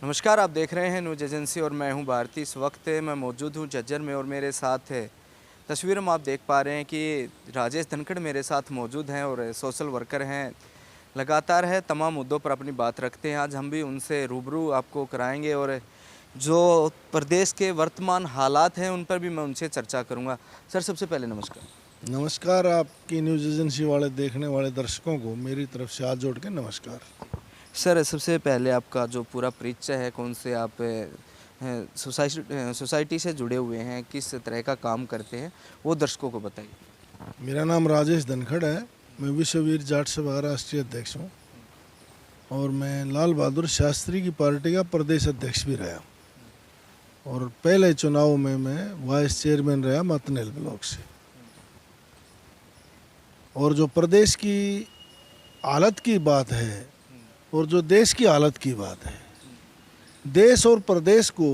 नमस्कार, आप देख रहे हैं न्यूज़ एजेंसी और मैं हूं भारती। इस वक्त मैं मौजूद हूं झज्जर में और मेरे साथ है तस्वीरों में आप देख पा रहे हैं कि राजेश धनखड़ मेरे साथ मौजूद हैं और सोशल वर्कर हैं। लगातार है तमाम मुद्दों पर अपनी बात रखते हैं। आज हम भी उनसे रूबरू आपको कराएंगे और जो प्रदेश के वर्तमान हालात हैं उन पर भी मैं उनसे चर्चा करूँगा। सर, सबसे पहले नमस्कार। नमस्कार। आपकी न्यूज़ एजेंसी वाले देखने वाले दर्शकों को मेरी तरफ से हाथ जोड़ के नमस्कार। सर, सबसे पहले आपका जो पूरा परिचय है, कौन से आप सोसाइटी से जुड़े हुए हैं, किस तरह का काम करते हैं, वो दर्शकों को बताइए। मेरा नाम राजेश धनखड़ है। मैं विश्ववीर जाट सभा राष्ट्रीय अध्यक्ष हूँ और मैं लाल बहादुर शास्त्री की पार्टी का प्रदेश अध्यक्ष भी रहा और पहले चुनाव में मैं वाइस चेयरमैन रहा मतनेल ब्लॉक से। और जो प्रदेश की हालत की बात है और जो देश की हालत की बात है, देश और प्रदेश को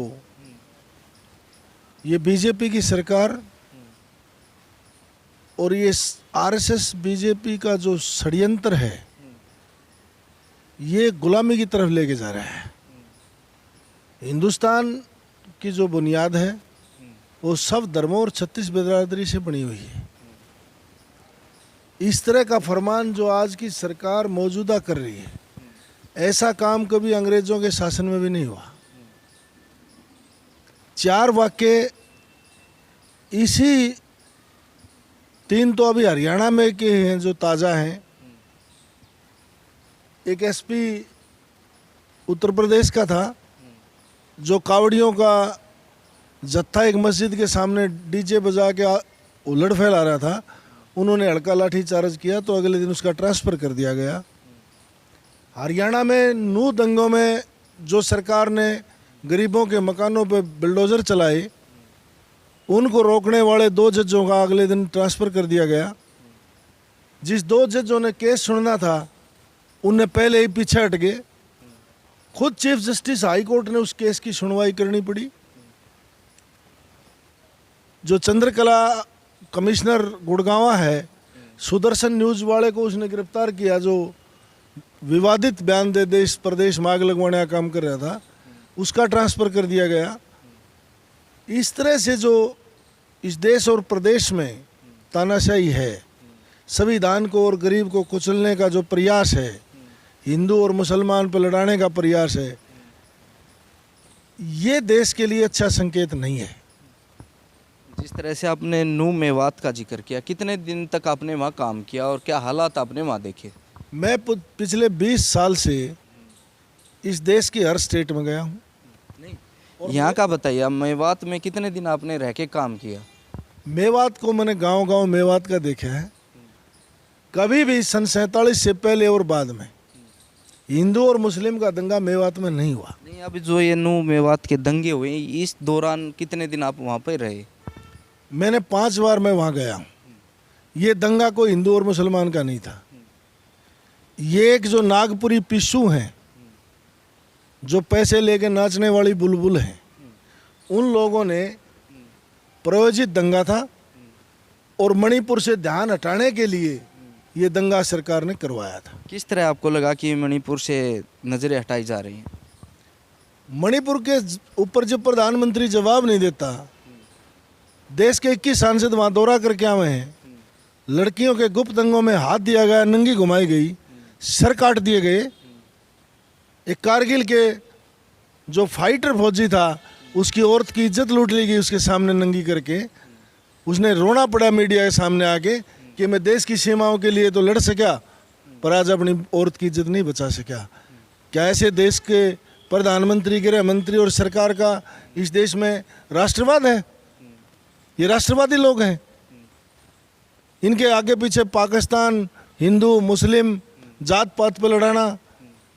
ये बीजेपी की सरकार और ये आरएसएस बीजेपी का जो षड्यंत्र है, ये गुलामी की तरफ लेके जा रहा है। हिंदुस्तान की जो बुनियाद है वो सब धर्मों और 36 बिरादरी से बनी हुई है। इस तरह का फरमान जो आज की सरकार मौजूदा कर रही है, ऐसा काम कभी अंग्रेजों के शासन में भी नहीं हुआ। 4 वाक्य इसी 3 तो अभी हरियाणा में के हैं जो ताज़ा हैं। एक एसपी उत्तर प्रदेश का था जो कावड़ियों का जत्था एक मस्जिद के सामने डीजे बजा के उलट फैला रहा था। उन्होंने हल्का लाठी चार्ज किया तो अगले दिन उसका ट्रांसफ़र कर दिया गया। हरियाणा में नू दंगों में जो सरकार ने गरीबों के मकानों पर बुलडोज़र चलाए, उनको रोकने वाले 2 जजों का अगले दिन ट्रांसफ़र कर दिया गया। जिस 2 जजों ने केस सुनना था उनने पहले ही पीछे हट गए। खुद चीफ जस्टिस हाई कोर्ट ने उस केस की सुनवाई करनी पड़ी। जो चंद्रकला कमिश्नर गुड़गांवा है, सुदर्शन न्यूज़ वाले को उसने गिरफ्तार किया जो विवादित बयान दे देश प्रदेश में आग लगवाने का काम कर रहा था, उसका ट्रांसफ़र कर दिया गया। इस तरह से जो इस देश और प्रदेश में तानाशाही है, संविधान को और गरीब को कुचलने का जो प्रयास है, हिंदू और मुसलमान पर लड़ाने का प्रयास है, ये देश के लिए अच्छा संकेत नहीं है। जिस तरह से आपने नू मेवात का जिक्र किया, कितने दिन तक आपने वहाँ काम किया और क्या हालात आपने वहाँ देखे? मैं पिछले 20 साल से इस देश के हर स्टेट में गया हूँ। यहाँ का बताइए, आप मेवात में कितने दिन आपने रह के काम किया? मेवात को मैंने गांव-गांव मेवात का देखा है। कभी भी सन 47 से पहले और बाद में हिंदू और मुस्लिम का दंगा मेवात में नहीं हुआ। नहीं, अभी जो ये नू मेवात के दंगे हुए, इस दौरान कितने दिन आप वहाँ पर रहे? मैंने 5 बार मैं वहाँ गया हूँ। ये दंगा कोई हिंदू और मुसलमान का नहीं था। ये एक जो नागपुरी पिस्सू हैं, जो पैसे लेके नाचने वाली बुलबुल हैं, उन लोगों ने प्रायोजित दंगा था और मणिपुर से ध्यान हटाने के लिए ये दंगा सरकार ने करवाया था। किस तरह आपको लगा कि मणिपुर से नज़रें हटाई जा रही हैं? मणिपुर के ऊपर जब प्रधानमंत्री जवाब नहीं देता, देश के 21 सांसद वहाँ दौरा करके आए हैं, लड़कियों के गुप्त दंगों में हाथ दिया गया, नंगी घुमाई गई, सर काट दिए गए। एक कारगिल के जो फाइटर फौजी था, उसकी औरत की इज्जत लूट ली गई उसके सामने नंगी करके। उसने रोना पड़ा मीडिया के सामने आके कि मैं देश की सीमाओं के लिए तो लड़ सका, पर आज अपनी औरत की इज्जत नहीं बचा सका। क्या ऐसे देश के प्रधानमंत्री, गृह मंत्री और सरकार का इस देश में राष्ट्रवाद है? ये राष्ट्रवादी लोग हैं। इनके आगे पीछे पाकिस्तान, हिंदू, मुस्लिम जात पात पर लड़ाना,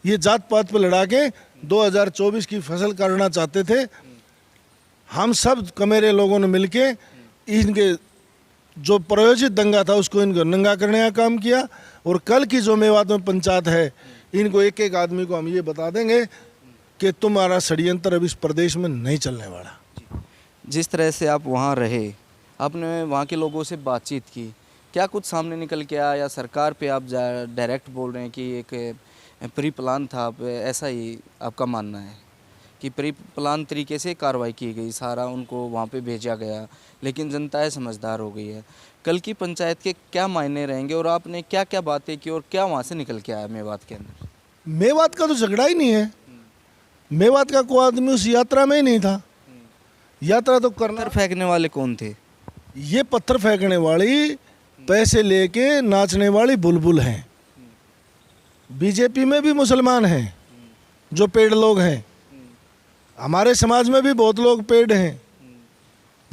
ये जात पात पर लड़ा के 2024 की फसल काटना चाहते थे। हम सब कमेरे लोगों ने मिलके इनके जो प्रायोजित दंगा था उसको इनको नंगा करने का काम किया। और कल की जो मेवात में पंचायत है, इनको एक एक आदमी को हम ये बता देंगे कि तुम्हारा षड्यंत्र अब इस प्रदेश में नहीं चलने वाला। जिस तरह से आप वहाँ रहे, आपने वहाँ के लोगों से बातचीत की, क्या कुछ सामने निकल के आया या सरकार पे आप डायरेक्ट बोल रहे हैं कि एक प्री प्लान था, आप ऐसा ही आपका मानना है? कि प्री प्लान तरीके से कार्रवाई की गई, सारा उनको वहाँ पे भेजा गया, लेकिन जनता समझदार हो गई है। कल की पंचायत के क्या मायने रहेंगे और आपने क्या क्या बातें की और क्या वहाँ से निकल के आया मेवात के अंदर? मेवात का तो झगड़ा ही नहीं है। मेवात का कोई आदमी उस यात्रा में ही नहीं था। यात्रा तो करना। पत्थर फेंकने वाले कौन थे? ये पत्थर फेंकने वाली, पैसे लेके नाचने वाली बुलबुल हैं। बीजेपी में भी मुसलमान हैं जो पेड़ लोग हैं, हमारे समाज में भी बहुत लोग पेड़ हैं।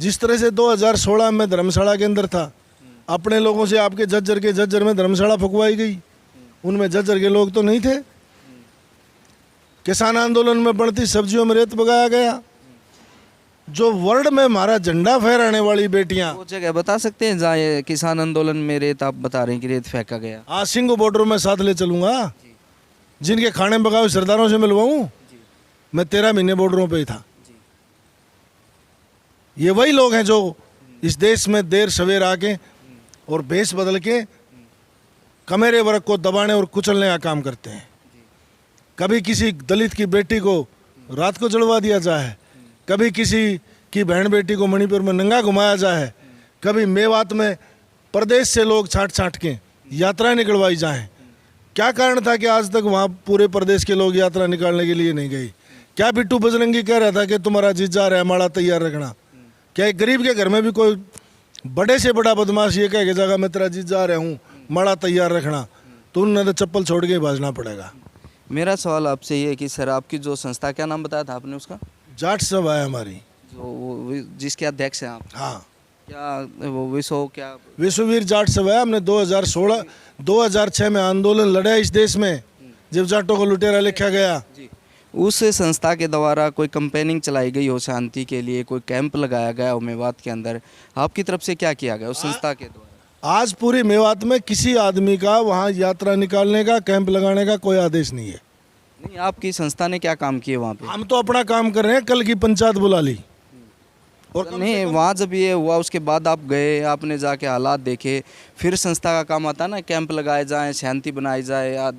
जिस तरह से 2016 में धर्मशाला के अंदर था, अपने लोगों से आपके झज्जर के झज्जर में धर्मशाला फुकवाई गई, उनमें झज्जर के लोग तो नहीं थे। किसान आंदोलन में बढ़ती सब्जियों में रेत बगाया गया। जो वर्ल्ड में हमारा झंडा फहराने वाली बेटियां, वो जगह बता सकते हैं जहाँ ये किसान आंदोलन में रेत, आप बता रहे हैं कि रेत फेंका गया? आज सिंह बॉर्डर में साथ ले चलूंगा। जिनके खाने पकाए सरदारों से मिलवाऊं। मैं 13 महीने बॉर्डरों पे ही था। ये वही लोग हैं जो इस देश में देर सवेर आके और भेष बदल के कमेरे वर्ग को दबाने और कुचलने का काम करते हैं। कभी किसी दलित की बेटी को रात को जलवा दिया जाए, कभी किसी की बहन बेटी को मणिपुर में नंगा घुमाया जाए, कभी मेवात में प्रदेश से लोग छाट छाट के यात्रा निकलवाई जाए। क्या कारण था कि आज तक वहाँ पूरे प्रदेश के लोग यात्रा निकालने के लिए नहीं गए? क्या बिट्टू बजरंगी कह रहा था कि तुम्हारा जीजा रहा है, माड़ा तैयार रखना? क्या एक गरीब के घर में भी कोई बड़े से बड़ा बदमाश ये कह के जाएगा मैं तेरा जीजा रहा हूँ, माड़ा तैयार रखना? तो उन्हें तो चप्पल छोड़ के भाजना पड़ेगा। मेरा सवाल आपसे ये है कि सर, आपकी जो संस्था, क्या नाम बताया था आपने उसका? जाट सभा है हमारी, जो जिसके अध्यक्ष हैं आप? हाँ। क्या वो क्या विश्ववीर जाट सभा है। हमने 2006 में आंदोलन लड़ा इस देश में, जब जाटों को लुटेरा लिखा गया। उस संस्था के द्वारा कोई कैंपेनिंग चलाई गई हो शांति के लिए, कोई कैंप लगाया गया हो मेवात के अंदर, आपकी तरफ से क्या किया गया उस संस्था के द्वारा? आज पूरी मेवात में किसी आदमी का वहाँ यात्रा निकालने का, कैंप लगाने का कोई आदेश नहीं है। नहीं, आपकी संस्था ने क्या काम किए वहाँ पे? हम तो अपना काम कर रहे हैं। कल की पंचायत बुला ली और नहीं, वहाँ जब ये हुआ उसके बाद आप गए, आपने जाके हालात देखे, फिर संस्था का काम आता है ना, कैंप लगाए जाए, शांति बनाई जाए,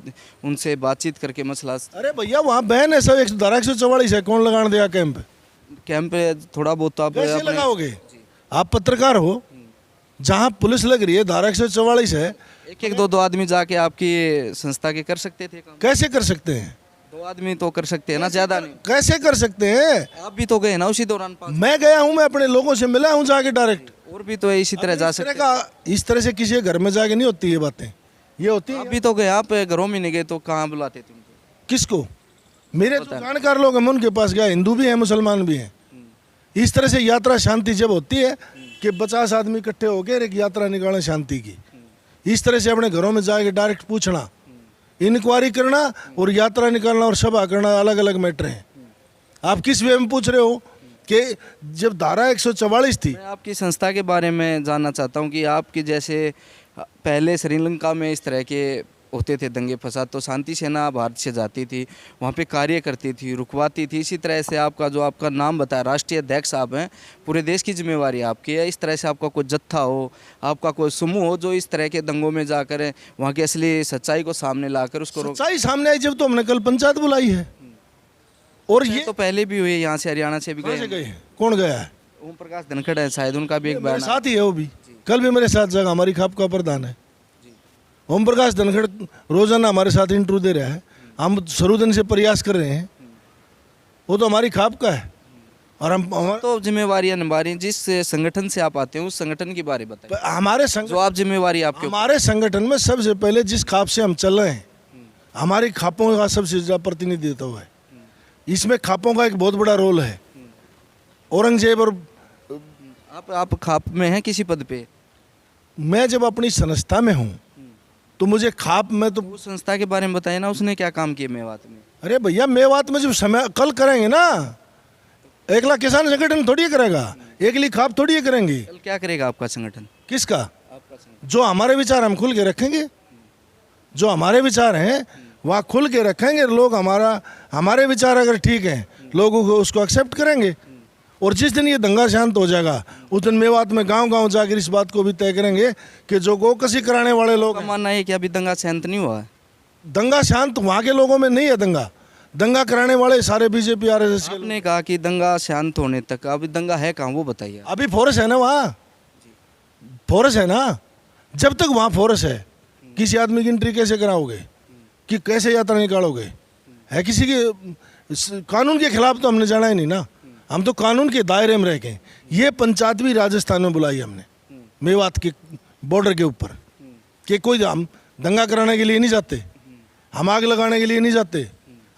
उनसे बातचीत करके मसला। अरे भैया वहाँ बहन है सब, 144 है, कौन लगाने देगा कैंप? कैंप थोड़ा बहुत तो आप कैसे लगाओगे? आप पत्रकार हो, जहाँ पुलिस लग रही है, धारा 144 है, एक दो आदमी जाके आपकी संस्था के कर सकते थे काम? कैसे कर सकते हैं? 2 आदमी तो कर सकते हैं ना, ज्यादा नहीं। कैसे कर सकते हैं? आप भी तो गए ना उसी दौरान? मैं गया हूँ, मैं अपने लोगों से मिला हूँ जाके डायरेक्ट। और भी तो इसी तरह जा सकते हैं। इस तरह से किसी के घर में जाके नहीं होती ये बातें, ये होती है। आप भी तो गए, आप घरों में नहीं गए तो कहाँ बुलाते थे उनको? किसको? मेरे जो जानकार लोग हैं मैं उनके पास गया, हिंदू भी हैं मुसलमान भी हैं। इस तरह से यात्रा शांति जब होती है कि 50 आदमी इकट्ठे होकर एक यात्रा निकालें शांति की, इस तरह से अपने घरों में जाके डायरेक्ट पूछना, इंक्वायरी करना और यात्रा निकालना और सभा करना अलग अलग मैटर हैं। आप किस वे में पूछ रहे हो कि जब धारा 144 थी? मैं आपकी संस्था के बारे में जानना चाहता हूँ कि आपकी जैसे पहले श्रीलंका में इस तरह के होते थे दंगे फसाद, तो शांति सेना भारत से जाती थी, वहाँ पे कार्य करती थी, रुकवाती थी। इसी तरह से आपका जो आपका नाम बताया, राष्ट्रीय अध्यक्ष आप हैं, पूरे देश की जिम्मेवारी आपकी है। इस तरह से आपका कोई जत्था हो, आपका कोई समूह हो जो इस तरह के दंगों में जाकर वहाँ की असली सच्चाई को सामने लाकर उसको सच्चाई सामने आई जब तो हमने कल पंचायत बुलाई है। और ये तो पहले भी हुए, यहाँ से हरियाणा से भी गए हैं। कौन गया है? ओम प्रकाश धनखड़ है शायद, उनका भी एक मेरे साथ ही है वो भी, कल भी मेरे साथ जगह, हमारी खाप का प्रधान है ओम प्रकाश धनखड़, रोजाना हमारे साथ इंटरव्यू दे रहा है। हम शुरू दिन से प्रयास कर रहे हैं, वो तो हमारी खाप का है। और हम तो जिम्मेवारियां निभा रही हैं। जिस संगठन से आप आते हैं उस संगठन के बारे में बताइए। हमारे जो आप जिम्मेवारी आपके हमारे संगठन में सबसे पहले जिस खाप से हम चल रहे हैं, हमारी खापों का सबसे ज्यादा प्रतिनिधित्व है। इसमें खापों का एक बहुत बड़ा रोल है। औरंगजेब और आप खाप में हैं किसी पद पे? मैं जब अपनी संस्था में हूँ तो मुझे खाप में तो उस संस्था के बारे में बताइए ना, उसने क्या काम किए मेवात में? अरे भैया मेवात में जब समय कल करेंगे ना, एकला किसान संगठन थोड़ी करेगा, एकली खाप थोड़ी करेंगे। कल क्या करेगा आपका संगठन? किसका? आपका संगठन। जो हमारे विचार हम खुल के रखेंगे, जो हमारे विचार हैं वहाँ खुल के रखेंगे। लोग हमारे विचार अगर ठीक हैं, लोगों को उसको एक्सेप्ट करेंगे। और जिस दिन ये दंगा शांत हो जाएगा उस दिन मेवात में गांव-गांव जाकर इस बात को भी तय करेंगे कि जो गोकशी कराने वाले लोग, मानना है कि अभी दंगा शांत नहीं हुआ है। दंगा शांत वहाँ के लोगों में नहीं है। दंगा कराने वाले सारे बीजेपी आरएसएस के लोग। आपने कहा कि दंगा शांत होने तक, अभी दंगा है कहाँ वो बताइए। अभी फोर्स है ना वहाँ, फोर्स है ना। जब तक वहाँ फोर्स है, किसी आदमी की एंट्री कैसे कराओगे, कि कैसे यात्रा निकालोगे? है किसी के कानून के खिलाफ तो हमने जाना ही नहीं ना, हम तो कानून के दायरे में रह गए। ये पंचायत भी राजस्थान में बुलाई हमने, मेवात के बॉर्डर के ऊपर, कि कोई हम दंगा कराने के लिए नहीं जाते, हम आग लगाने के लिए नहीं जाते।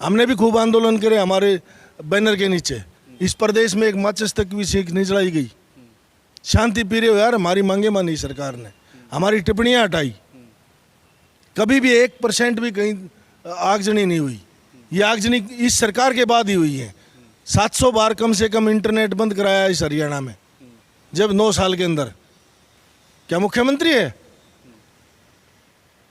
हमने भी खूब आंदोलन करे हमारे बैनर के नीचे। इस प्रदेश में एक माचिस तक भी सीख नहीं चलाई गई। शांति प्रिय हो यार, हमारी मांगे मानी सरकार ने, हमारी टिप्पणियां हटाई, कभी भी 1% भी कहीं आगजनी नहीं हुई। ये आगजनी इस सरकार के बाद ही हुई है। 700 बार कम से कम इंटरनेट बंद कराया इस हरियाणा में, जब 9 साल के अंदर। क्या मुख्यमंत्री है?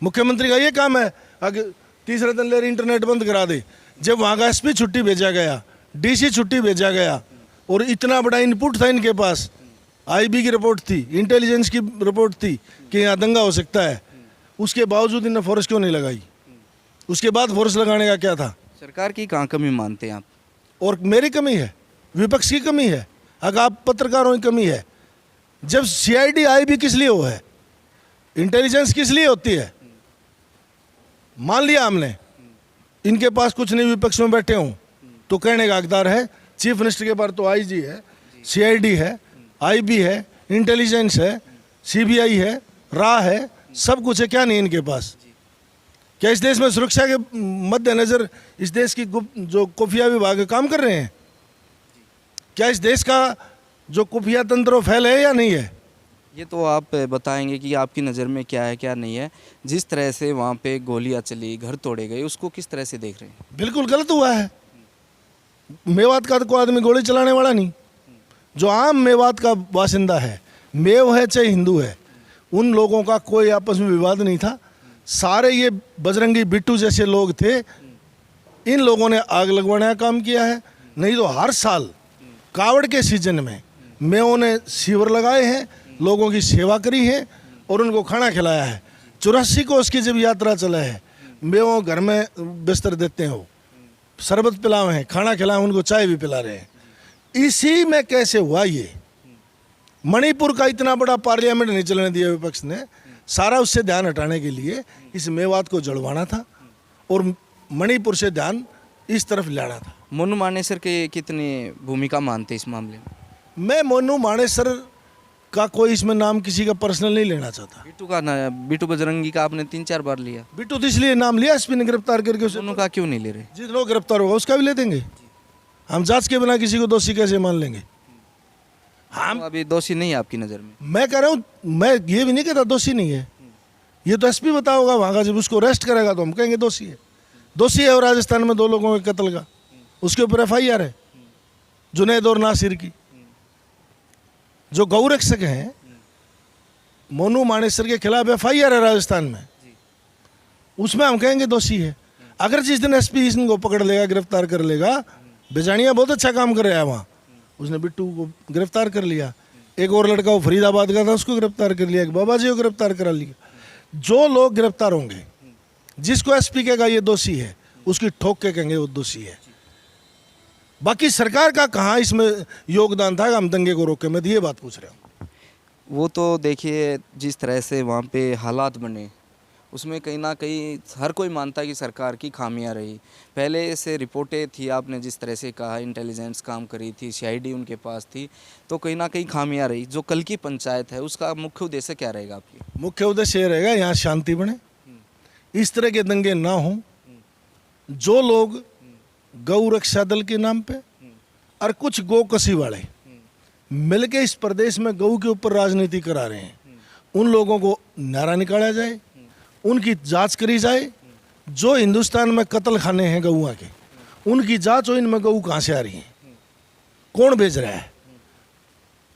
मुख्यमंत्री का ये काम है अगर तीसरे दिन लेकर इंटरनेट बंद करा दे। जब वहाँ का एसपी छुट्टी भेजा गया, डीसी छुट्टी भेजा गया, और इतना बड़ा इनपुट था इनके पास, आईबी की रिपोर्ट थी, इंटेलिजेंस की रिपोर्ट थी कि यहाँ दंगा हो सकता है, उसके बावजूद इन्हें फोर्स क्यों नहीं लगाई? उसके बाद फोर्स लगाने का क्या था? सरकार की कहाँ कमी मानते हैं आप? और मेरी कमी है, विपक्ष की कमी है, अगर आप पत्रकारों की कमी है। जब सीआईडी आईबी किस लिए हो है, इंटेलिजेंस किस लिए होती है? मान लिया हमने इनके पास कुछ नहीं, विपक्ष में बैठे हूँ तो कहने का हकदार है। चीफ मिनिस्टर के पास तो आईजी है, सीआईडी है, आईबी है, इंटेलिजेंस है, सीबीआई है, रा है, सब कुछ है। क्या नहीं इनके पास? क्या इस देश में सुरक्षा के मद्देनजर इस देश की जो खुफिया विभाग काम कर रहे हैं? क्या इस देश का जो खुफिया तंत्र वो फैल है या नहीं है? ये तो आप बताएंगे कि आपकी नज़र में क्या है क्या नहीं है। जिस तरह से वहाँ पे गोलियाँ चली, घर तोड़े गए, उसको किस तरह से देख रहे हैं? बिल्कुल गलत हुआ है। मेवात का तो कोई आदमी गोली चलाने वाला नहीं। जो आम मेवात का बासिंदा है, मेव है चाहे हिंदू है, उन लोगों का कोई आपस में विवाद नहीं था। सारे ये बजरंगी बिट्टू जैसे लोग थे, इन लोगों ने आग लगवाने का काम किया है। नहीं तो हर साल कावड़ के सीजन में मेवों ने शिविर लगाए हैं, लोगों की सेवा करी है और उनको खाना खिलाया है। 84 को उसकी जब यात्रा चला है, मेवों घर में बिस्तर देते हैं, वो शरबत पिलाए हैं, खाना खिलाए, उनको चाय भी पिला रहे हैं। इसी में कैसे हुआ ये? मणिपुर का इतना बड़ा पार्लियामेंट नहीं चलने दिया विपक्ष ने, सारा उससे ध्यान हटाने के लिए इस मेवात को जड़वाना था और मणिपुर से ध्यान इस तरफ लाना था। मोनू मानेसर के कितनी भूमिका मानते इस मामले में? मैं मोनू मानेसर का कोई इसमें नाम किसी का पर्सनल नहीं लेना चाहता। बिट्टू का ना, बिट्टू बजरंगी का आपने 3-4 बार लिया। बिट्टू तो इसलिए नाम लिया एसपी ने गिरफ्तार करके, उसे दोनों का क्यों नहीं ले रहे? जिस लोग गिरफ्तार होगा उसका भी ले देंगे। हम जांच के बिना किसी को दोषी कैसे मान लेंगे? हम तो अभी दोषी नहीं है आपकी नज़र में? मैं कह रहा हूँ, मैं ये भी नहीं कहता दोषी नहीं है, ये तो एसपी बता होगा वहाँ का। जब उसको अरेस्ट करेगा तो हम कहेंगे दोषी है। दोषी है और राजस्थान में 2 लोगों के कत्ल का, उसके ऊपर FIR है, जुनैद और नासिर की। जो गौरक्षक हैं, मोनू मानेसर के खिलाफ FIR है राजस्थान में, उसमें हम कहेंगे दोषी है। अगर जिस दिन एसपी इनको पकड़ लेगा, गिरफ्तार कर लेगा, बेजानिया बहुत अच्छा काम कर रहा है वहाँ, उसने बिट्टू को गिरफ्तार कर लिया। एक और लड़का वो फरीदाबाद का था, उसको गिरफ्तार कर लिया। एक बाबा जी को गिरफ्तार करा लिया। जो लोग गिरफ्तार होंगे, जिसको एसपी कहेगा ये दोषी है, उसकी ठोक के कहेंगे वो दोषी है। बाकी सरकार का कहाँ इसमें योगदान था? हम दंगे को रोके, मैं तो ये बात पूछ रहा हूँ। वो तो देखिए जिस तरह से वहाँ पे हालात बने, उसमें कहीं ना कहीं हर कोई मानता है कि सरकार की खामियां रही। पहले से रिपोर्टें थी, आपने जिस तरह से कहा, इंटेलिजेंस काम करी थी, सीआईडी उनके पास थी, तो कहीं ना कहीं खामियां रही। जो कल की पंचायत है उसका मुख्य उद्देश्य क्या रहेगा आपकी? मुख्य उद्देश्य ये रहेगा यहाँ शांति बने, इस तरह के दंगे ना हों। जो लोग गौ रक्षा दल के नाम पे और कुछ गौ कसी वाले मिलके इस प्रदेश में गौ के ऊपर राजनीति करा रहे हैं, उन लोगों को नारा निकाला जाए, उनकी जांच करी जाए। जो हिंदुस्तान में कत्ल खाने हैं गौआ के, उनकी जांच हो, इनमें गऊ कहाँ से आ रही हैं, कौन भेज रहा है।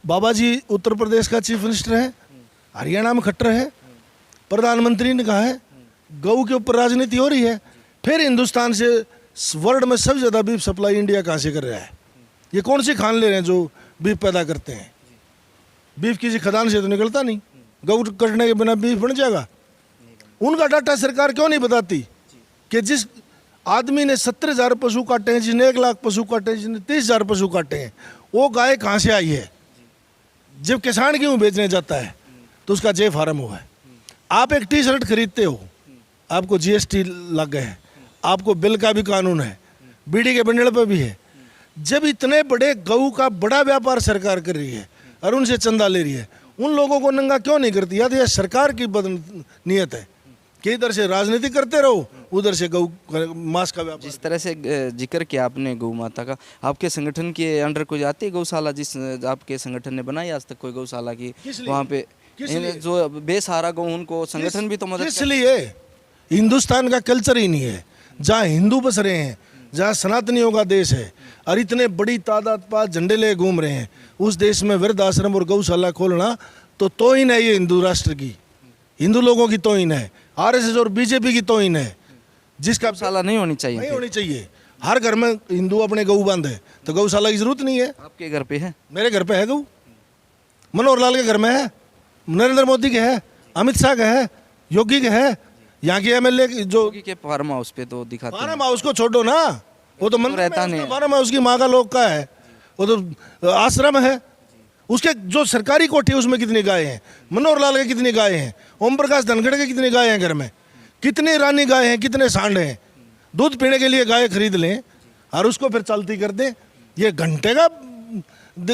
बाबा जी उत्तर प्रदेश का चीफ मिनिस्टर है, हरियाणा में खट्टर है, प्रधानमंत्री ने कहा है गऊ के ऊपर राजनीति हो रही है। फिर हिंदुस्तान से वर्ल्ड में सबसे ज़्यादा बीफ सप्लाई इंडिया कहाँ से कर रहा है? ये कौन सी खान ले रहे हैं जो बीफ पैदा करते हैं? बीफ किसी खदान से तो निकलता नहीं, गऊ कटने के बिना बीफ बन जाएगा। उनका डाटा सरकार क्यों नहीं बताती कि जिस आदमी ने 70,000 पशु काटे हैं, जिसने 1 लाख पशु काटे हैं, जिसने 30,000 पशु काटे हैं, वो गाय कहाँ से आई है? जब किसान गेहूँ बेचने जाता है तो उसका जे फार्म हुआ है। आप एक टी शर्ट खरीदते हो, आपको जीएसटी लग गए है, आपको बिल का भी कानून है, बीड़ी के बंडल पर भी है। जब इतने बड़े गऊ का बड़ा व्यापार सरकार कर रही है और उनसे चंदा ले रही है, उन लोगों को नंगा क्यों नहीं करती? या तो यह सरकार की नियत है कि इधर से राजनीति करते रहो, उधर से गौ मांस का व्यापार। जिस तरह से जिक्र किया आपने गौ माता का, आपके संगठन के अंडर कोई आती है गौशाला? जिस आपके संगठन ने बनाई आज तक कोई गौशाला की वहाँ पे जो बेसहारा गौ, उनको संगठन भी तो मदद इसलिए हिंदुस्तान का कल्चर ही नहीं है। जहाँ हिंदू बस रहे हैं, जहाँ सनातनियों का देश है और इतने बड़ी तादाद पर झंडे ले घूम रहे हैं, उस देश में वृद्ध आश्रम और गौशाला खोलना तो तौहीन है। ये हिंदू राष्ट्र की, हिंदू लोगों की तौहीन है, आरएसएस और बीजेपी की तौहीन है, जिसका गौशाला नहीं होनी चाहिए। नहीं होनी चाहिए। हर घर में हिंदू अपने गऊ बांध है, तो गौशाला की जरूरत नहीं है। आपके घर पे है? मेरे घर पे है गऊ, मनोहर लाल के घर में है, नरेंद्र मोदी के है, अमित शाह के है, योगी के है, यहाँ के एमएलए जो के फार्म हाउस पे तो दिखाते हैं। फार्म हाउस को छोड़ो ना, वो तो मंदिर रहता में नहीं। फार्म हाउस की माँ का लोग का है, वो तो आश्रम है। उसके जो सरकारी कोठी है उसमें कितनी गाय हैं? मनोहर लाल के कितनी गाय हैं? ओम प्रकाश धनखड़ के कितनी गाय हैं? घर में कितनी रानी गाय हैं? कितने सांड हैं? दूध पीने के लिए गाय खरीद लें और उसको फिर चलती कर दें। ये घंटे का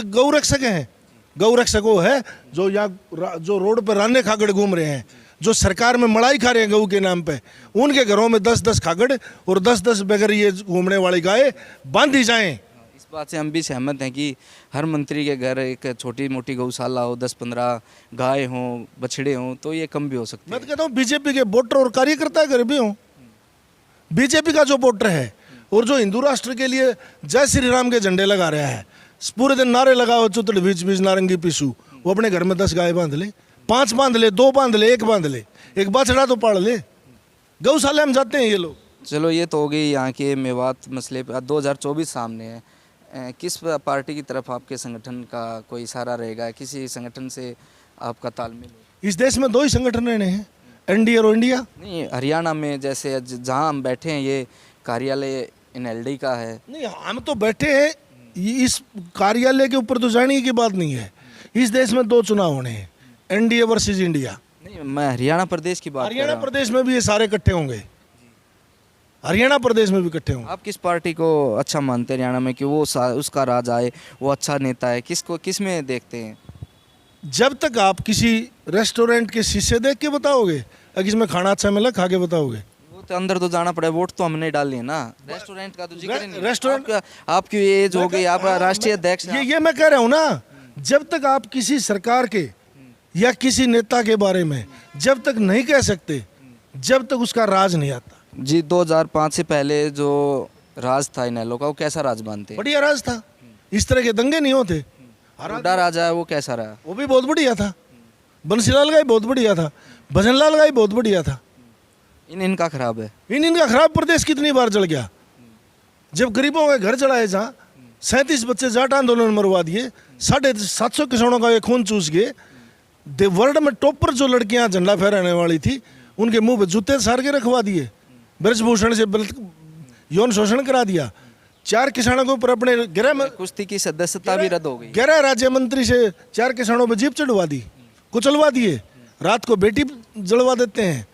गौ रक्षक हैं। गौ रक्षक वो है जो यहाँ जो रोड पर राने खागड़ घूम रहे हैं, जो सरकार में मलाई खा रहे हैं गऊ के नाम पे, उनके घरों में 10-10 खागड़ और 10-10 बगैर ये घूमने वाली गाय बांधी जाएं। इस बात से हम भी सहमत हैं कि हर मंत्री के घर एक छोटी मोटी गौशाला हो, 10-15 गाय हों, बछड़े हों, तो ये कम भी हो सकते मैं तो कहता हूँ बीजेपी के वोटर और कार्यकर्ता घर भी हों। बीजेपी का जो वोटर है और जो हिंदू राष्ट्र के लिए जय श्री राम के झंडे लगा रहा है, पूरे दिन नारे लगाओ, चुतड़ बीच बीच नारंगी पीसू, वो अपने घर में 10 गाय बांध ले, 5 बांध ले, 2 बांध ले, 1 बांध ले, एक बछड़ा तो पाल ले। गौशाला में जाते हैं ये लोग। चलो ये तो हो गई यहाँ के मेवात मसले पर। 2024 सामने है, किस पार्टी की तरफ आपके संगठन का कोई इशारा रहेगा? किसी संगठन से आपका तालमेल? इस देश में 2 ही संगठन रहने हैं, एनडीए और इंडिया। नहीं, हरियाणा में जैसे जहाँ हम बैठे हैं ये कार्यालय एनएलडी का है। नहीं, हम तो बैठे हैं, इस कार्यालय के ऊपर तो जाने की बात नहीं है। इस देश में 2 चुनाव होने हैं, एनडीए वर्सेस इंडिया। नहीं, मैं हरियाणा प्रदेश की बात कर रहा हरियाणा हूँ। प्रदेश में भी ये सारे इकट्ठे होंगे, हरियाणा प्रदेश में भी इकट्ठे होंगे। आप किस पार्टी को अच्छा मानते हैं हरियाणा में कि वो उसका राज आए, वो अच्छा नेता है? किस में देखते हैं? जब तक आप किसी रेस्टोरेंट के शीशे देख के बताओगे, अगर इसमें खाना अच्छा मिला खा के बताओगे। वो तो अंदर तो जाना पड़े, वोट तो हमने डाली है ना। रेस्टोरेंट का तो जिक्र ही नहीं। रेस्टोरेंट आपकी एज हो गई, आप राष्ट्रीय अध्यक्ष हैं। ये मैं कह रहा हूँ ना, जब तक आप किसी सरकार के या किसी नेता के बारे में जब तक नहीं कह सकते, जब तक उसका राज नहीं आता। जी, 2005 से पहले जो राज था इनेलो का, वो कैसा राज मानते हैं? बढ़िया राज था, इस तरह के दंगे नहीं होते। हुड्डा राजा है, वो कैसा रहा? वो भी बहुत बढ़िया था। बंसीलाल का ही बहुत बढ़िया था, भजनलाल का ही बहुत बढ़िया था। इनका खराब है। इनका खराब प्रदेश कितनी बार जल गया। जब गरीबों के घर जलाए, जहाँ 37 बच्चे जाट आंदोलन मरवा दिए, 750 किसानों का ये खून चूस गए। वर्ल्ड में टॉपर जो लड़कियां झंडा फहराने वाली थी, उनके मुंह पे जूते सार के रखवा दिए। ब्रजभूषण से यौन शोषण करा दिया। 4 किसानों के ऊपर अपने गृह में कुश्ती की सदस्यता भी रद्द हो गई। गृह राज्य मंत्री से 4 किसानों पर जीप चढ़वा दी, कुचलवा दिए। रात को बेटी जलवा देते हैं।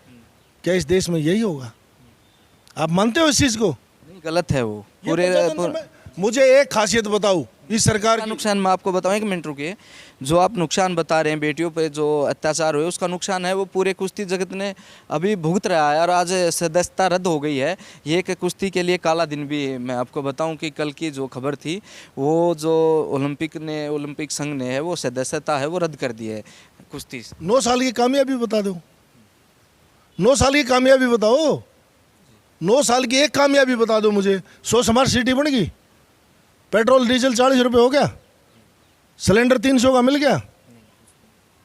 क्या इस देश में यही होगा? आप मानते हो इस चीज को? नहीं, गलत है वो ये पूरे। प्रजातंत्र में मुझे एक खासियत बताओ इस सरकार की। नुकसान मैं आपको बताऊं, 1 मिनट रुकिए। जो आप नुकसान बता रहे हैं बेटियों पे जो अत्याचार हुए, उसका नुकसान है वो पूरे कुश्ती जगत ने अभी भुगत रहा है। और आज सदस्यता रद्द हो गई है। ये एक कुश्ती के लिए काला दिन भी है। मैं आपको बताऊं कि कल की जो खबर थी, वो जो ओलंपिक संघ ने है वो सदस्यता है वो रद्द कर दी है कुश्ती से। 9 साल की कामयाबी बता दो, 9 साल की कामयाबी बताओ। 9 साल की एक कामयाबी बता दो मुझे। 100 स्मार्ट सिटी बन गई, पेट्रोल डीजल 40 रुपये हो गया, सिलेंडर 300 का मिल गया,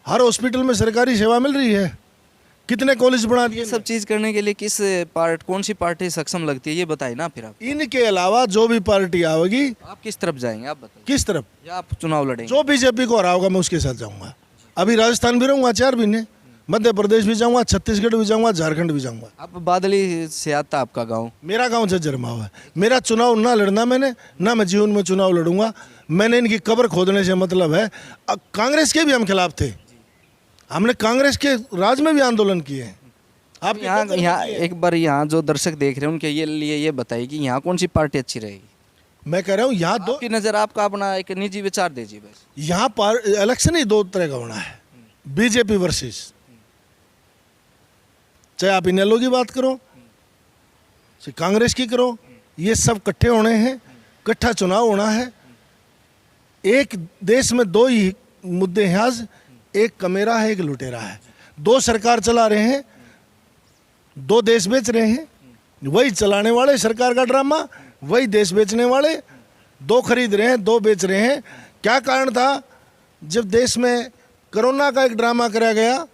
हर हॉस्पिटल में सरकारी सेवा मिल रही है, कितने कॉलेज बना दिए। सब चीज़ करने के लिए कौन सी पार्टी सक्षम लगती है ये बताइए ना। फिर आप इनके अलावा जो भी पार्टी आएगी, आप किस तरफ जाएंगे? आप बताइए। किस तरफ? या आप चुनाव लड़ेंगे? जो बीजेपी को हराओगा मैं उसके साथ जाऊंगा। अभी राजस्थान भी रहूंगा 4 महीने, मध्य प्रदेश भी जाऊंगा, छत्तीसगढ़ भी जाऊंगा, झारखंड भी जाऊंगा। आप बादली से आता आपका गांव? मेरा गांव झज्जर माव है। मेरा चुनाव ना लड़ना मैंने, ना मैं जीवन में चुनाव लड़ूंगा। मैंने इनकी कब्र खोदने से मतलब है। कांग्रेस के भी हम खिलाफ थे, हमने कांग्रेस के राज में भी आंदोलन किए हैं। आप यहाँ एक बार यहाँ जो दर्शक देख रहे हैं उनके लिए ये बताइए कि यहाँ कौन सी पार्टी अच्छी रहेगी? मैं कह रहा हूँ यहाँ दो आपकी नज़र, आपका अपना एक निजी विचार दीजिए बस। यहाँ पर इलेक्शन ही दो तरह का होना है, बीजेपी वर्सेस, चाहे आप इनेलो की बात करो चाहे कांग्रेस की करो, ये सब इकट्ठे होने हैं, इकट्ठा चुनाव होना है। एक देश में दो ही मुद्दे हैं आज, एक कमेरा है, एक लुटेरा है। दो सरकार चला रहे हैं, दो देश बेच रहे हैं। वही चलाने वाले सरकार का ड्रामा, वही देश बेचने वाले। दो खरीद रहे हैं, दो बेच रहे हैं। क्या कारण था? जब देश में कोरोना का एक ड्रामा कराया गया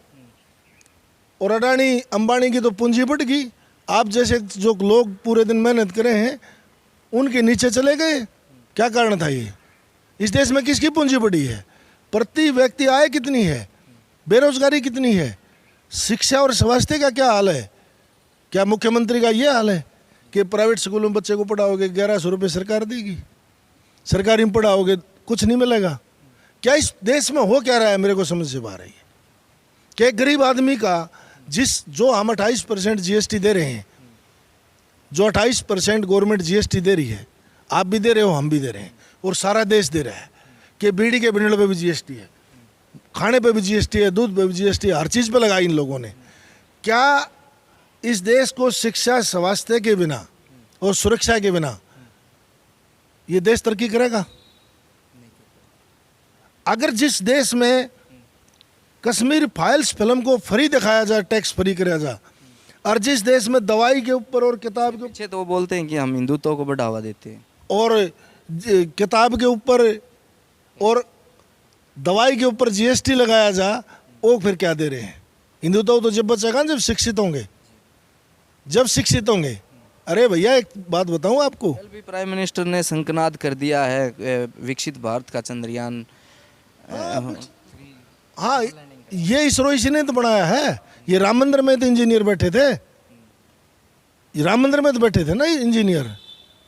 और अडानी अंबानी की तो पूंजी बढ़ गई, आप जैसे जो लोग पूरे दिन मेहनत करे हैं उनके नीचे चले गए। क्या कारण था ये? इस देश में किसकी पूंजी बढ़ी है? प्रति व्यक्ति आय कितनी है? बेरोजगारी कितनी है? शिक्षा और स्वास्थ्य का क्या हाल है? क्या मुख्यमंत्री का ये हाल है कि प्राइवेट स्कूलों में बच्चे को पढ़ाओगे 1100 रुपये सरकार देगी, सरकारी में पढ़ाओगे कुछ नहीं मिलेगा? क्या इस देश में हो क्या रहा है? मेरे को समझ से बाहर है कि एक गरीब आदमी का जो हम 28% जीएसटी दे रहे हैं, जो 28% गवर्नमेंट जीएसटी दे रही है, आप भी दे रहे हो, हम भी दे रहे हैं, और सारा देश दे रहा है कि बीड़ी के बिनल पे भी जीएसटी है, खाने पे भी जीएसटी है, दूध पे भी जीएसटी है, हर चीज़ पे लगाई इन लोगों ने। क्या इस देश को शिक्षा स्वास्थ्य के बिना और सुरक्षा के बिना ये देश तरक्की करेगा? अगर जिस देश में कश्मीर फाइल्स फिल्म को फ्री दिखाया जाए, टैक्स फ्री कराया जाए, और जिस देश में दवाई के ऊपर और किताब के पीछे तो वो बोलते हैं कि हम हिंदुत्व को बढ़ावा देते हैं, और किताब के ऊपर और दवाई के ऊपर जीएसटी लगाया जा, वो फिर क्या दे रहे हैं? हिंदुत्व तो जब बचेगा जब शिक्षित होंगे, जब शिक्षित होंगे। अरे भैया एक बात बताऊं आपको, कल भी प्राइम मिनिस्टर ने संकनाद कर दिया है विकसित भारत का चंद्रयान। हाँ, ये इसरो इसी ने तो बनाया है। ये राम मंदिर में तो इंजीनियर बैठे थे, ये राम मंदिर में तो बैठे थे ना इंजीनियर,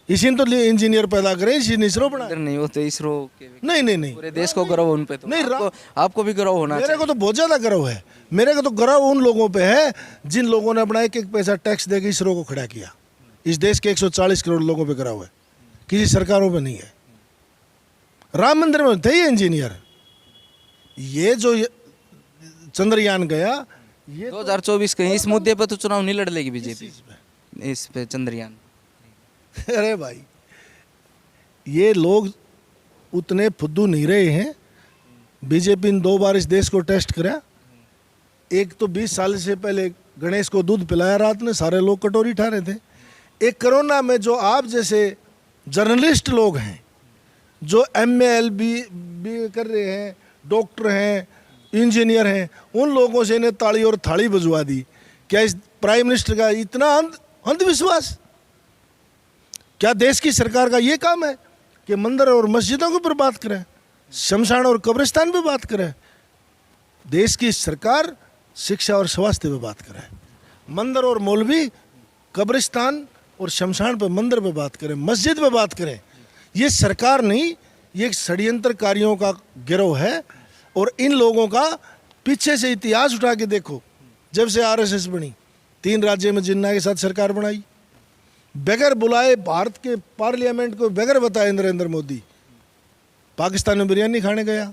इसी ने तो इंजीनियर पैदा करे, इसी ने इसरो बनाया। नहीं, वो तो इसरो के नहीं पूरे देश को गर्व उन पे, तो नहीं, आपको भी गर्व होना चाहिए। मेरे को तो बहुत ज़्यादा गर्व है। मेरे को तो गर्व उन लोगों पे है जिन लोगों ने अपना एक एक पैसा टैक्स देकर इसरो को खड़ा किया। इस देश के 140 करोड़ लोगों पे गर्व है, किसी सरकारों पे नहीं है। राम मंदिर में थे ये इंजीनियर। ये जो चंद्रयान गया, ये 2024 के इस मुद्दे पर तो चुनाव नहीं लड़ लेगी बीजेपी, इस पे चंद्रयान। अरे भाई, ये लोग उतने फुद्दू नहीं रहे हैं। बीजेपी ने 2 बार इस देश को टेस्ट करा। एक तो 20 साल से पहले गणेश को दूध पिलाया रात में, सारे लोग कटोरी उठा रहे थे। एक कोरोना में जो आप जैसे जर्नलिस्ट लोग हैं, जो MA LB कर रहे हैं, डॉक्टर हैं, इंजीनियर हैं, उन लोगों से इन्हें ताली और थाली बजवा दी। क्या इस प्राइम मिनिस्टर का इतना अंधविश्वास? क्या देश की सरकार का ये काम है कि मंदिर और मस्जिदों के ऊपर बात करें, शमशान और कब्रिस्तान पे बात करें? देश की सरकार शिक्षा और स्वास्थ्य पे बात करें, मंदिर और मौलवी कब्रिस्तान और शमशान पे, मंदिर पे बात करें, मस्जिद पे बात करें। ये सरकार नहीं, ये एक षड्यंत्रकारियों का गिरोह है। और इन लोगों का पीछे से इतिहास उठा के देखो, जब से RSS बनी, 3 राज्य में जिन्ना के साथ सरकार बनाई, बगैर बुलाए भारत के पार्लियामेंट को बगैर बताए नरेंद्र मोदी पाकिस्तान में बिरयानी खाने गया।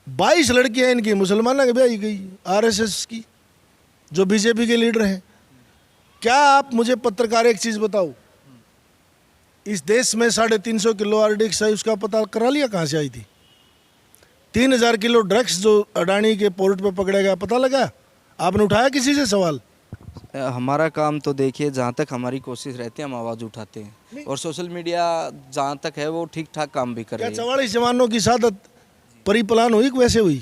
22 लड़कियां इनकी मुसलमाना के ब्याही गई, RSS की, जो बीजेपी के लीडर हैं। क्या आप मुझे पत्रकार एक चीज़ बताओ, इस देश में 350 किलो RDX है, उसका पता करा लिया कहाँ से आई थी? 3000 किलो ड्रग्स जो अडानी के पोर्ट पे पकड़ा गया, पता लगा? आपने उठाया किसी से सवाल? हमारा काम तो देखिए, जहाँ तक हमारी कोशिश रहती है हम आवाज़ उठाते हैं, और सोशल मीडिया जहाँ तक है वो ठीक ठाक काम भी कर रही है। 44 जवानों की शहादत परिप्लान हुई कि वैसे हुई?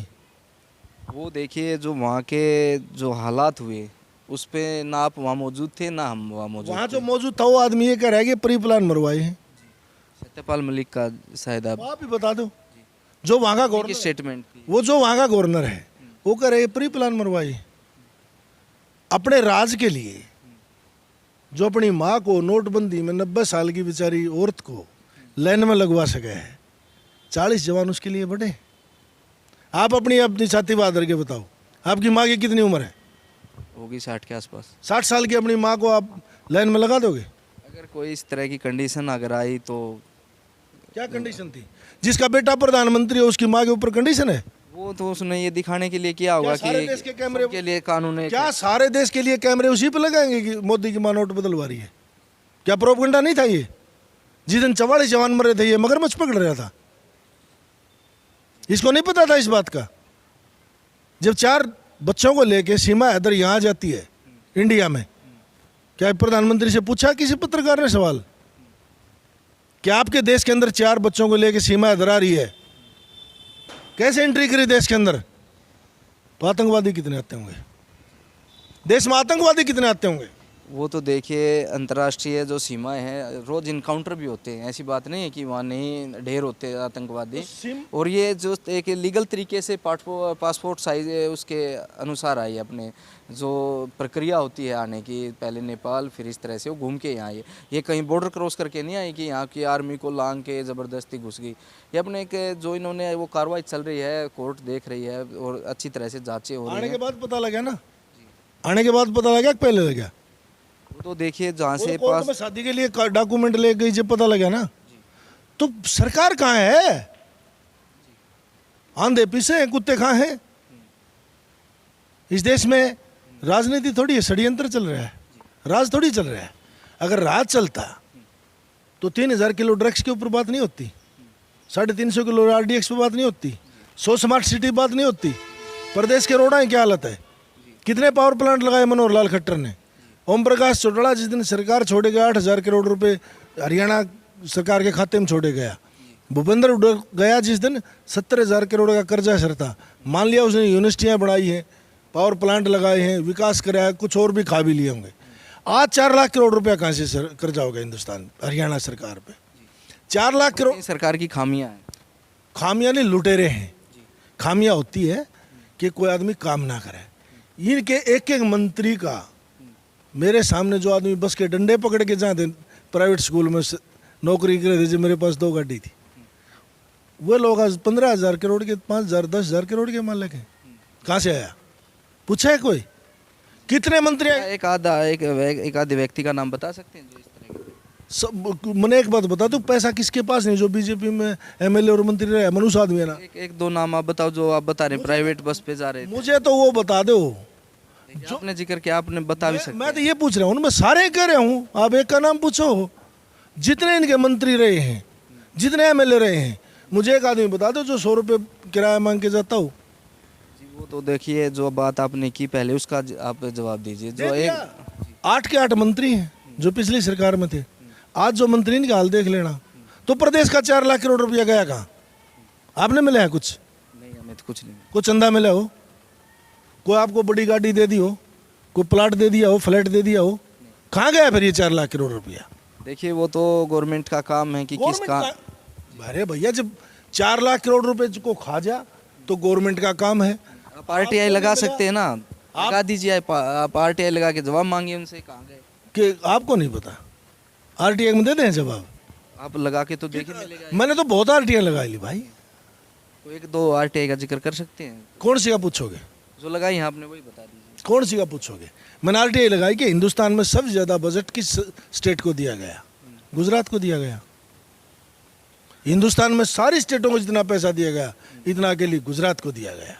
वो देखिए, जो वहाँ के जो हालात हुए उस पे ना आप वहाँ मौजूद थे ना हम वहाँ मौजूद वहाँ जो मौजूद था वो आदमी ये कह रहा है कि प्री-प्लान मरवाए हैं। सत्यपाल मलिक का शायद आप ही बता दो, जो वहाँ का गवर्नर, स्टेटमेंट, वो जो वहाँ का गवर्नर है वो कह रहे हैं प्री-प्लान मरवाए। अपने राज के लिए जो अपनी माँ को नोटबंदी में 90 साल की बेचारी औरत को लाइन में लगवा सके है, 40 जवान उसके लिए बढ़े। आप अपनी अपनी छाती बहादुर के बताओ, आपकी माँ की कितनी उम्र है? होगी 60 के आसपास। 60 साल की अपनी माँ को आप लाइन में लगा दोगे? अगर कोई इस तरह की कंडीशन अगर आई तो क्या कंडीशन थी? जिसका बेटा प्रधानमंत्री है उसकी माँ के ऊपर कंडीशन है? वो तो उसने ये दिखाने के लिए किया होगा क्या सारे देश के कैमरे के लिए कानून है। क्या सारे देश के लिए कैमरे उसी पे लगाएंगे कि मोदी की माँ नोट बदलवा रही है? क्या प्रोपगंडा नहीं था ये? जिस दिन 44 जवान मरे थे ये मगरमच्छ पकड़ रहा था, इसको नहीं पता था इस बात का? जब 4 बच्चों को लेके सीमा हैदर यहाँ जाती है इंडिया में, क्या प्रधानमंत्री से पूछा किसी पत्रकार ने सवाल कि आपके देश के अंदर 4 बच्चों को लेके सीमा हैदर आ रही है, कैसे एंट्री करी देश के अंदर? तो आतंकवादी कितने आते होंगे देश में? आतंकवादी कितने आते होंगे? वो तो देखिए अंतर्राष्ट्रीय जो सीमाएं हैं रोज इनकाउंटर भी होते हैं, ऐसी बात नहीं है कि वहाँ नहीं ढेर होते हैं आतंकवादी। और ये जो एक लीगल तरीके से पासपोर्ट साइज उसके अनुसार आई अपने जो प्रक्रिया होती है आने की, पहले नेपाल फिर इस तरह से वो घूम के यहाँ आई। ये कहीं बॉर्डर क्रॉस करके नहीं आई कि यहाँ की आर्मी को लांग के ज़बरदस्ती घुस गई। ये अपने एक जो इन्होंने वो कार्रवाई चल रही है, कोर्ट देख रही है और अच्छी तरह से जाँचें हो रही हैं। आने के बाद पता लगा ना? आने के बाद पता लगा कि पहले लगा? वो तो देखिए जहाँ से कोर्ट में शादी के लिए डॉक्यूमेंट ले गई जब पता लगा ना, तो सरकार कहाँ है? आंधे पीछे हैं, कुत्ते कहाँ हैं? इस देश में राजनीति थोड़ी है, षड्यंत्र चल रहा है, राज थोड़ी चल रहा है। अगर राज चलता तो 3000 किलो ड्रग्स के ऊपर बात नहीं होती, 350 किलो RDX पे बात नहीं होती, 100 स्मार्ट सिटी बात नहीं होती। प्रदेश के रोड़ा क्या हालत है? कितने पावर प्लांट लगाए मनोहर लाल खट्टर ने? ओम प्रकाश चौटाला जिस दिन सरकार छोड़े गया 8000 करोड़ रुपए हरियाणा सरकार के खाते में छोड़े गया। भूपेंद्र गया जिस दिन 70,000 करोड़ का कर्जा सर था। मान लिया उसने यूनिवर्सिटियाँ बढ़ाई हैं, पावर प्लांट लगाए हैं, विकास कराया, कुछ और भी खा भी लिए होंगे। आज 4 लाख करोड़ रुपया कहाँ से कर्जा होगा हिंदुस्तान हरियाणा सरकार पे? 4 लाख करोड़ सरकार की खामियां हैं। खामियां नहीं, लुटेरे हैं। खामियां होती है कि कोई आदमी काम ना करे। इनके एक एक मंत्री का मेरे सामने जो आदमी बस के डंडे पकड़ के जाते प्राइवेट स्कूल में नौकरी करे थे, जब मेरे पास 2 गाड़ी थी, वो लोग आज 15,000 करोड़ के, 5,000 10,000 करोड़ के मालिक हैं। कहाँ से आया? पूछा है कोई? कितने मंत्री? एक आधे व्यक्ति का नाम बता सकते हैं जो इस तरह के? सब मैंने एक बात बता दूं, पैसा किसके पास नहीं जो बीजेपी में MLA और मंत्री रहे? मनुष्य आदमी है ना। एक दो नाम आप बताओ जो आप बता रहे हैं, प्राइवेट बस पे जा रहे थे। मुझे तो वो बता दो जो आपने जिक्र किया, आपने बता भी सकते मैं तो ये पूछ रहा हूँ, मैं सारे कह रहा हूँ, आप एक का नाम पूछो। जितने इनके मंत्री रहे हैं, जितने MLA रहे हैं, मुझे एक आदमी बता दो जो 100 रुपये किराया मांग के जाता हो। जी वो तो देखिए जो बात आपने की पहले उसका आप जवाब दीजिए। जो एक 8 के 8 मंत्री हैं जो पिछली सरकार में थे, आज जो मंत्री इनका हाल देख लेना। तो प्रदेश का 4 लाख करोड़ रुपया गया कहाँ? आपने मिला है कुछ? नहीं, हमें तो कुछ नहीं। कोई चंदा मिला हो? कोई आपको बड़ी गाड़ी दे दी हो? कोई प्लाट दे दिया हो? फ्लैट दे दिया हो? कहाँ गया फिर ये 4 लाख करोड़ रुपया? देखिए वो तो गवर्नमेंट का काम है कि किसका। अरे भैया, जब 4 लाख करोड़ रुपए को खा जा तो गवर्नमेंट का काम है। आप RTI लगा सकते हैं ना, लगा दीजिए। आप RTI लगा के जवाब मांगिए उनसे, कहाँ गए? कि आपको नहीं पता? RTI में दे दें जवाब? आप लगा के तो देखिए मिलेगा। मैंने तो बहुत RTI लगा ली भाई। तो 1-2 RTI का जिक्र कर सकते हैं। कौन सी का पूछोगे? जो लगाई है आपने वही बता दीजिए। कौन सी का पूछोगे? मैंने RTI लगाई कि हिंदुस्तान में सबसे ज़्यादा बजट किस स्टेट को दिया गया? गुजरात को दिया गया। हिंदुस्तान में सारी स्टेटों को जितना पैसा दिया गया, इतना के लिए गुजरात को दिया गया।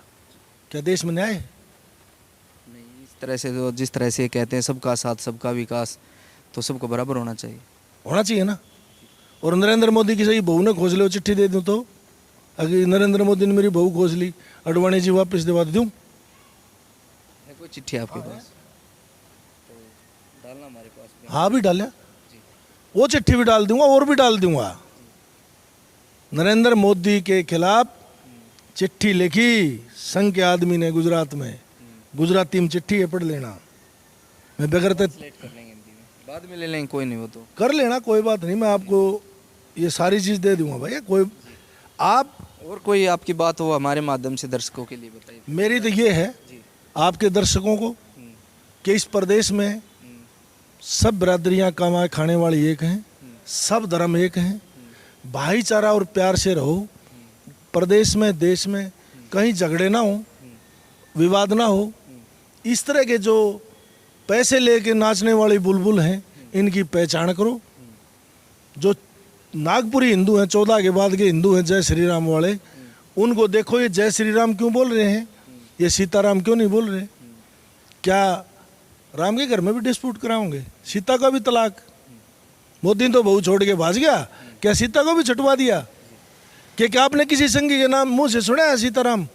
क्या देश में न्याय है? नहीं, इस तरह से जो जिस तरह से कहते हैं सबका साथ सबका विकास, तो सबको बराबर होना चाहिए। होना चाहिए ना। और नरेंद्र मोदी की सही बहू ने खोज लो, चिट्ठी दे दूँ तो? अगर नरेंद्र मोदी ने मेरी बहू खोज ली, अडवाणी जी वापस दिवा दूँ? कोई चिट्ठी आपके पास तो डालना हमारे पास भी। हाँ भी डाला, वो चिट्ठी भी डाल दूंगा और भी डाल दूंगा। नरेंद्र मोदी के खिलाफ चिट्ठी लिखी संघ के आदमी ने गुजरात में, गुजराती में चिट्ठी है, पढ़ लेना। मैं बगैर कर लेंगे हिंदी में, बाद में ले लेंगे, कोई नहीं, वो तो कर लेना, कोई बात नहीं। मैं आपको ये सारी चीज़ दे दूंगा भैया। कोई आप और कोई आपकी बात हो हमारे माध्यम से दर्शकों के लिए बताइए। मेरी तो ये है आपके दर्शकों को कि इस प्रदेश में सब बिरादरियां कमाए खाने वाली एक हैं, सब धर्म एक हैं, भाईचारा और प्यार से रहो। प्रदेश में देश में कहीं झगड़े ना हो, विवाद ना हो। इस तरह के जो पैसे लेके नाचने वाली बुलबुल हैं, इनकी पहचान करो। जो नागपुरी हिंदू हैं, 14 के बाद के हिंदू हैं जय श्री राम वाले, उनको देखो ये जय श्री राम क्यों बोल रहे हैं, ये सीताराम क्यों नहीं बोल रहे। क्या राम के घर में भी डिस्प्यूट कराओगे? सीता का भी तलाक, मोदी तो बहू छोड़ के भाग गया, क्या सीता को भी छुटवा दिया? क्या आपने किसी संगी के नाम मुंह से सुना है सीताराम?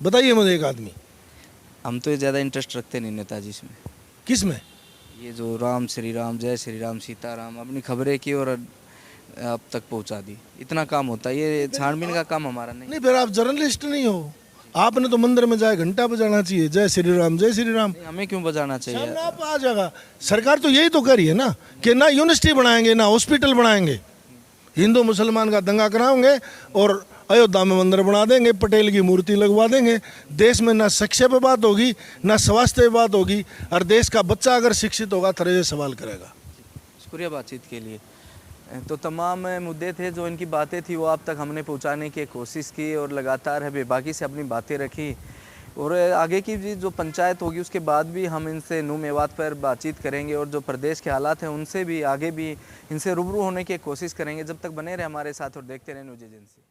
बताइए मुझे एक आदमी। हम तो ज़्यादा इंटरेस्ट रखते नहीं नेताजी इसमें। किस में? ये जो राम श्री राम, जय श्री राम, सीताराम, अपनी खबरें की और अब तक पहुंचा दी, इतना काम होता है। ये छानबीन का काम हमारा नहीं। फिर आप जर्नलिस्ट नहीं हो। आपने तो मंदिर में जाए घंटा बजाना चाहिए, जय श्री राम जय श्री राम। हमें क्यों बजाना चाहिए? सामने आप आ जाएगा। सरकार तो यही तो कर रही है ना कि ना यूनिवर्सिटी बनाएंगे ना हॉस्पिटल बनाएंगे, हिंदू मुसलमान का दंगा कराएंगे और अयोध्या में मंदिर बना देंगे, पटेल की मूर्ति लगवा देंगे। देश में ना शिक्षा पे बात होगी ना स्वास्थ्य पे बात होगी, और देश का बच्चा अगर शिक्षित होगा तो ये सवाल करेगा। शुक्रिया बातचीत के लिए। तो तमाम मुद्दे थे जो इनकी बातें थी वो आप तक हमने पहुंचाने की कोशिश की और लगातार है बेबाकी से अपनी बातें रखी। और आगे की भी जो पंचायत होगी उसके बाद भी हम इनसे नू मेवात पर बातचीत करेंगे और जो प्रदेश के हालात हैं उनसे भी आगे भी इनसे रूबरू होने की कोशिश करेंगे। जब तक बने रहे हमारे साथ और देखते रहे न्यूज़ एजेंसी।